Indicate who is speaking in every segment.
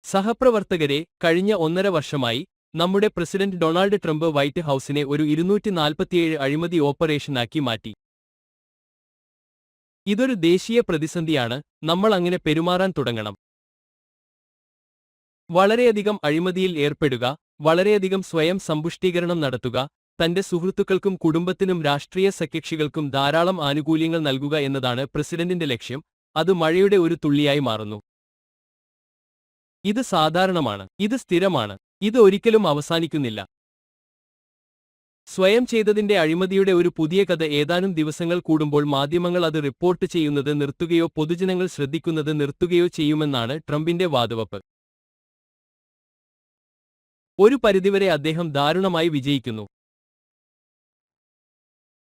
Speaker 1: സഹപ്രവർത്തകരെ, കഴിഞ്ഞ 1.5 വർഷമായി നമ്മുടെ പ്രസിഡന്റ് ഡൊണാൾഡ് ട്രംപ് വൈറ്റ് ഹൌസിനെ ഒരു 247 അഴിമതി ഓപ്പറേഷനാക്കി മാറ്റി. ഇതൊരു ദേശീയ പ്രതിസന്ധിയാണ്. നമ്മൾ അങ്ങനെ പെരുമാറാൻ തുടങ്ങണം. വളരെയധികം അഴിമതിയിൽ ഏർപ്പെടുക, വളരെയധികം സ്വയം സമ്പുഷ്ടീകരണം നടത്തുക, തന്റെ സുഹൃത്തുക്കൾക്കും കുടുംബത്തിനും രാഷ്ട്രീയ സഖ്യകക്ഷികൾക്കും ധാരാളം ആനുകൂല്യങ്ങൾ നൽകുക എന്നതാണ് പ്രസിഡന്റിന്റെ ലക്ഷ്യം. അത് മഴയുടെ ഒരു തുള്ളിയായി മാറുന്നു. ഇത് സാധാരണമാണ്. ഇത് സ്ഥിരമാണ്. ഇത് ഒരിക്കലും അവസാനിക്കുന്നില്ല. സ്വയം ചെയ്തതിന്റെ അഴിമതിയുടെ ഒരു പുതിയ കഥ ഏതാനും ദിവസങ്ങൾ കൂടുമ്പോൾ മാധ്യമങ്ങൾ അത് റിപ്പോർട്ട് ചെയ്യുന്നത് നിർത്തുകയോ പൊതുജനങ്ങൾ ശ്രദ്ധിക്കുന്നത് നിർത്തുകയോ ചെയ്യുമെന്നാണ് ട്രംപിന്റെ വാതുവെപ്പ്. ഒരു പരിധിവരെ അദ്ദേഹം ദാരുണമായി വിജയിക്കുന്നു.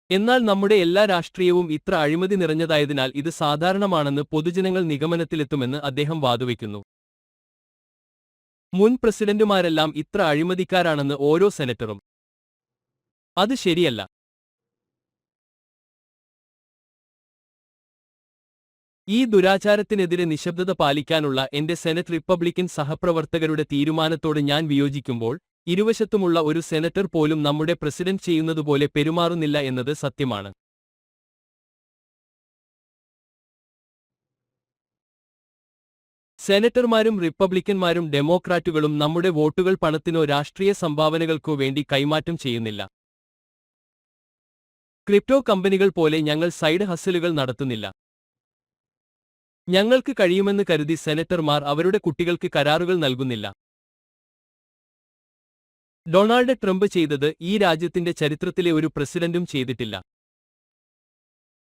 Speaker 1: എന്നാൽ നമ്മുടെ എല്ലാ രാഷ്ട്രീയവും ഇത്ര അഴിമതി നിറഞ്ഞതായതിനാൽ ഇത് സാധാരണമാണെന്ന് പൊതുജനങ്ങൾ നിഗമനത്തിലെത്തുമെന്ന് അദ്ദേഹം വാതുവയ്ക്കുന്നു. മുൻ പ്രസിഡന്റുമാരെല്ലാം ഇത്ര അഴിമതിക്കാരാണെന്ന് ഓരോ സെനറ്ററും. അത് ശരിയല്ല. ഈ ദുരാചാരത്തിനെതിരെ നിശബ്ദത പാലിക്കാനുള്ള എന്റെ സെനറ്റ് റിപ്പബ്ലിക്കൻ സഹപ്രവർത്തകരുടെ തീരുമാനത്തോട് ഞാൻ വിയോജിക്കുമ്പോൾ, ഇരുവശത്തുമുള്ള ഒരു സെനറ്റർ പോലും നമ്മുടെ പ്രസിഡന്റ് ചെയ്യുന്നതുപോലെ പെരുമാറുന്നില്ല എന്നത് സത്യമാണ്. സെനറ്റർമാരും റിപ്പബ്ലിക്കന്മാരും ഡെമോക്രാറ്റുകളും നമ്മുടെ വോട്ടുകൾ പണത്തിനോ രാഷ്ട്രീയ സംഭാവനകൾക്കോ വേണ്ടി കൈമാറ്റം ചെയ്യുന്നില്ല. ക്രിപ്റ്റോ കമ്പനികൾ പോലെ ഞങ്ങൾ സൈഡ് ഹസലുകൾ നടത്തുന്നില്ല. ഞങ്ങൾക്ക് കഴിയുമെന്ന് കരുതി സെനറ്റർമാർ അവരുടെ കുട്ടികൾക്ക് കരാറുകൾ നൽകുന്നില്ല. ഡൊണാൾഡ് ട്രംപ് ചെയ്തത് ഈ രാജ്യത്തിന്റെ ചരിത്രത്തിലെ ഒരു പ്രസിഡന്റും ചെയ്തിട്ടില്ല.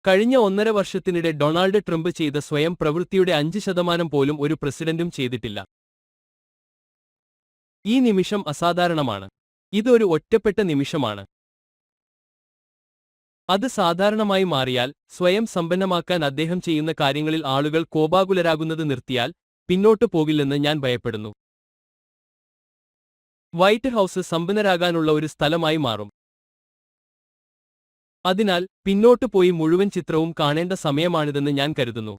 Speaker 1: കഴിഞ്ഞ 1.5 വർഷത്തിനിടെ ഡൊണാൾഡ് ട്രംപ് ചെയ്ത സ്വയം പ്രവൃത്തിയുടെ 5% പോലും ഒരു പ്രസിഡന്റും ചെയ്തിട്ടില്ല. ഈ നിമിഷം അസാധാരണമാണ്. ഇത് ഒരു ഒറ്റപ്പെട്ട നിമിഷമാണ്. അത് സാധാരണമായി മാറിയാൽ, സ്വയം സമ്പന്നമാക്കാൻ അദ്ദേഹം ചെയ്യുന്ന കാര്യങ്ങളിൽ ആളുകൾ കോപാകുലരാകുന്നത് നിർത്തിയാൽ, പിന്നോട്ടു പോകില്ലെന്ന് ഞാൻ ഭയപ്പെടുന്നു. വൈറ്റ് ഹൌസ് സമ്പന്നരാകാനുള്ള ഒരു സ്ഥലമായി മാറും. അതിനാൽ പിന്നോട്ടു പോയി മുഴുവൻ ചിത്രവും കാണേണ്ട സമയമാണിതെന്ന് ഞാൻ കരുതുന്നു.